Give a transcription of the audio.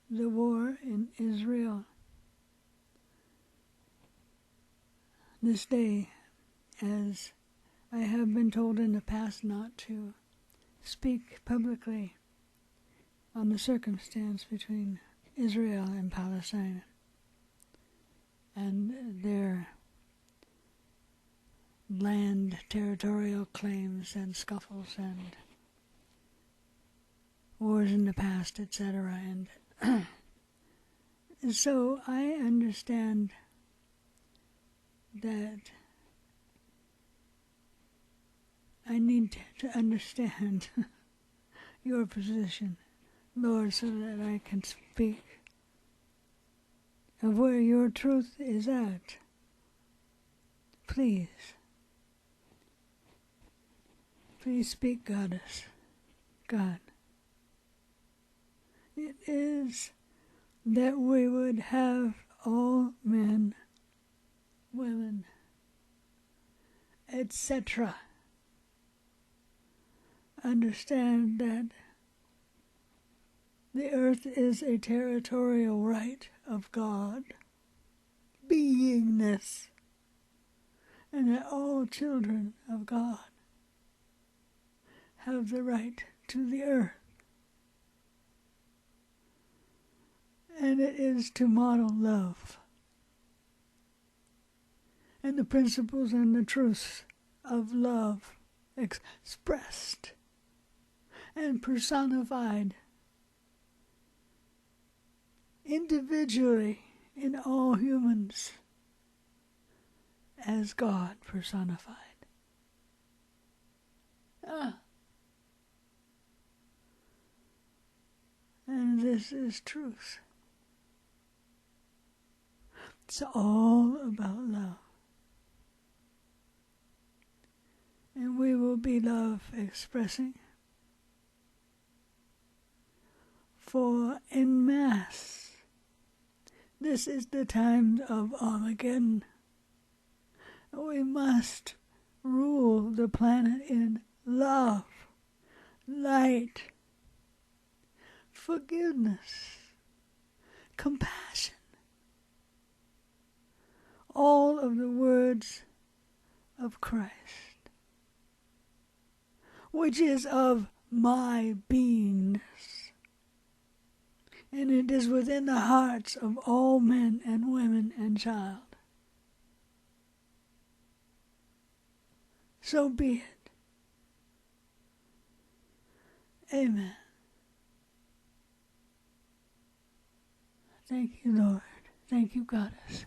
the war in Israel this day, as I have been told in the past not to speak publicly on the circumstance between Israel and Palestine and their land territorial claims and scuffles and wars in the past, etc. And so I understand that I need to understand your position, Lord, so that I can speak of where your truth is at. Please speak, Goddess, God. It is that we would have all men, women, etc. understand that the earth is a territorial right of God, beingness, and that all children of God have the right to the earth. And it is to model love and the principles and the truths of love expressed and personified individually in all humans as God personified. And this is truth. It's all about love. And we will be love expressing for en masse. This is the time of Armageddon. We must rule the planet in love, light, forgiveness, compassion. All of the words of Christ, which is of my beingness. And it is within the hearts of all men and women and child. So be it. Amen. Thank you, Lord. Thank you, Goddess.